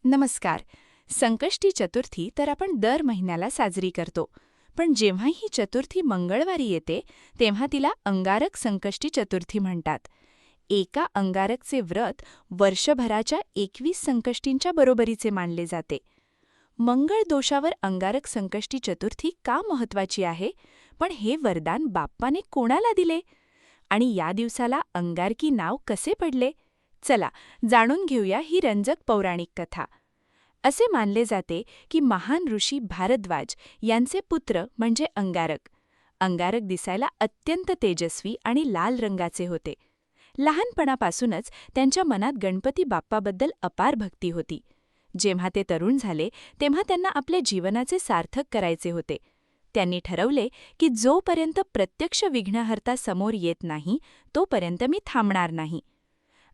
नमस्कार. संकष्टी चतुर्थी तर आपण दर महिन्याला साजरी करतो. पण जेव्हा ही चतुर्थी मंगळवारी येते तेव्हा तिला अंगारक संकष्टी चतुर्थी म्हणतात. एका अंगारकचे व्रत वर्षभराच्या 21 संकष्टींच्या बरोबरीचे मानले जाते. मंगळ दोषावर अंगारक संकष्टी चतुर्थी का महत्वाची आहे? पण हे वरदान बाप्पाने कोणाला दिले? आणि या दिवसाला अंगारकी नाव कसे पडले? चला जाणून घेऊया ही रंजक पौराणिक कथा. असे मानले जाते की महान ऋषी भारद्वाज यांचे पुत्र म्हणजे अंगारक. अंगारक दिसायला अत्यंत तेजस्वी आणि लाल रंगाचे होते. लहानपणापासूनच त्यांच्या मनात गणपती बाप्पाबद्दल अपार भक्ती होती. जेव्हा ते तरुण झाले तेव्हा त्यांना आपल्या जीवनाचे सार्थक करायचे होते. त्यांनी ठरवले की जोपर्यंत प्रत्यक्ष विघ्नहर्ता समोर येत नाही तोपर्यंत मी थांबणार नाही.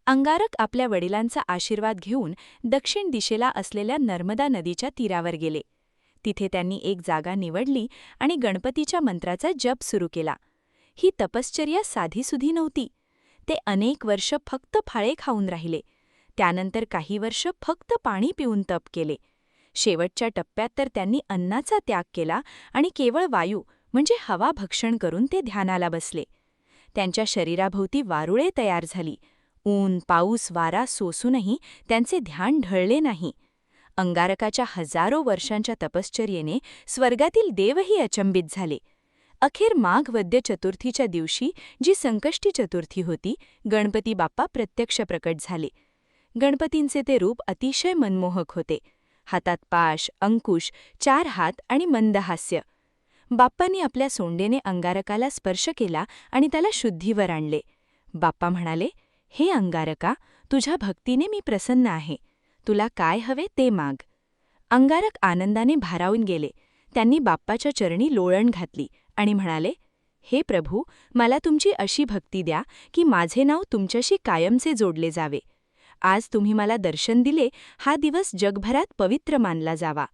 अंगारक आपल्या वडिलांचा आशीर्वाद घेऊन दक्षिण दिशेला असलेल्या नर्मदा नदीच्या तीरावर गेले. तिथे त्यांनी एक जागा निवडली आणि गणपतीच्या मंत्राचा जप सुरू केला. ही तपश्चर्या साधीसुधी नव्हती. ते अनेक वर्ष फक्त फळे खाऊन राहिले. त्यानंतर काही वर्ष फक्त पाणी पिऊन तप केले. शेवटच्या टप्प्यात तर त्यांनी अन्नाचा त्याग केला आणि केवळ वायू म्हणजे हवा भक्षण करून ते ध्यानाला बसले. त्यांच्या शरीराभोवती वारुळे तयार झाली. ऊन, पाऊस, वारा सोसूनही त्यांचे ध्यान ढळले नाही. अंगारकाच्या हजारो वर्षांच्या तपश्चर्येने स्वर्गातील देवही अचंबित झाले. अखेर माघ वद्य चतुर्थीच्या दिवशी जी संकष्टी चतुर्थी होती, गणपती बाप्पा प्रत्यक्ष प्रकट झाले. गणपतींचे ते रूप अतिशय मनमोहक होते. हातात पाश, अंकुश, 4 हात आणि मंद हास्य. बाप्पांनी आपल्या सोंडेने अंगारकाला स्पर्श केला आणि त्याला शुद्धीवर आणले. बाप्पा म्हणाले, हे अंगारका, तुझ्या भक्तीने मी प्रसन्न आहे. तुला काय हवे ते माग. अंगारक आनंदाने भारावून गेले. त्यांनी बाप्पाच्या चरणी लोळण घातली आणि म्हणाले, हे प्रभू, मला तुमची अशी भक्ती द्या की माझे नाव तुमच्याशी कायमचे जोडले जावे. आज तुम्ही मला दर्शन दिले, हा दिवस जगभरात पवित्र मानला जावा.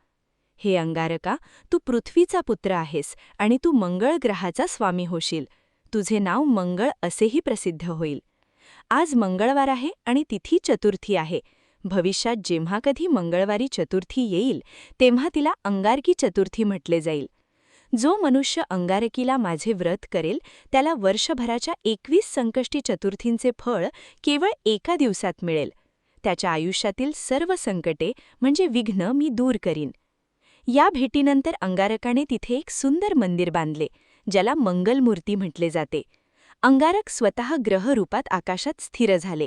हे अंगारका, तू पृथ्वीचा पुत्र आहेस आणि तू मंगळ ग्रहाचा स्वामी होशील. तुझे नाव मंगळ असेही प्रसिद्ध होईल. आज मंगळवार आहे आणि तिथी चतुर्थी आहे. भविष्यात जेव्हा कधी मंगळवारी चतुर्थी येईल तेव्हा तिला अंगारकी चतुर्थी म्हटले जाईल. जो मनुष्य अंगारकीला माझे व्रत करेल त्याला वर्षभराच्या 21 संकष्टी चतुर्थींचे फळ केवळ एका दिवसात मिळेल. त्याच्या आयुष्यातील सर्व संकटे म्हणजे विघ्न मी दूर करीन. या भेटीनंतर अंगारकाने तिथे एक सुंदर मंदिर बांधले, ज्याला मंगलमूर्ती म्हटले जाते. अंगारक स्वतः ग्रहरूपात आकाशात स्थिर झाले.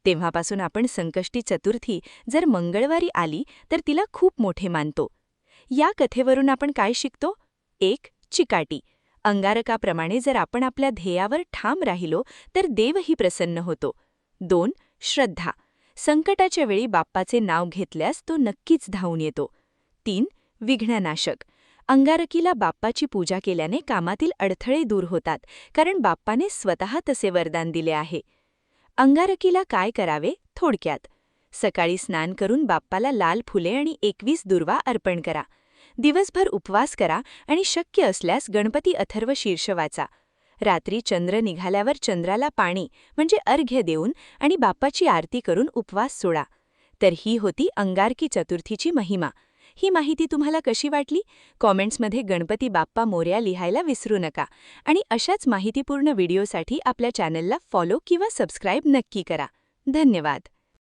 तेव्हापासून आपण संकष्टी चतुर्थी जर मंगळवारी आली तर तिला खूप मोठे मानतो. या कथेवरून आपण काय शिकतो? 1. चिकाटी. अंगारकाप्रमाणे जर आपण आपल्या ध्येयावर ठाम राहिलो तर देवही प्रसन्न होतो. 2. श्रद्धा. संकटाच्या वेळी बाप्पाचे नाव घेतल्यास तो नक्कीच धावून येतो. 3. विघ्ननाशक. अंगारकीला बाप्पाची पूजा केल्याने कामातील अडथळे दूर होतात, कारण बाप्पाने स्वतः तसे वरदान दिले आहे. अंगारकीला काय करावे? थोडक्यात. सकाळी स्नान करून बाप्पाला लाल फुले आणि 21 दुर्वा अर्पण करा. दिवसभर उपवास करा आणि शक्य असल्यास गणपती अथर्व शीर्ष वाचा. रात्री चंद्र निघाल्यावर चंद्राला पाणी म्हणजे अर्घ्य देऊन आणि बाप्पाची आरती करून उपवास सोडा. तर ही होती अंगारकी चतुर्थीची महिमा. ही माहिती तुम्हाला कशी वाटली? कॉमेंट्समध्ये गणपती बाप्पा मोरया लिहायला विसरू नका. आणि अशाच माहितीपूर्ण व्हिडिओसाठी आपल्या चॅनलला फॉलो किंवा सबस्क्राईब नक्की करा. धन्यवाद.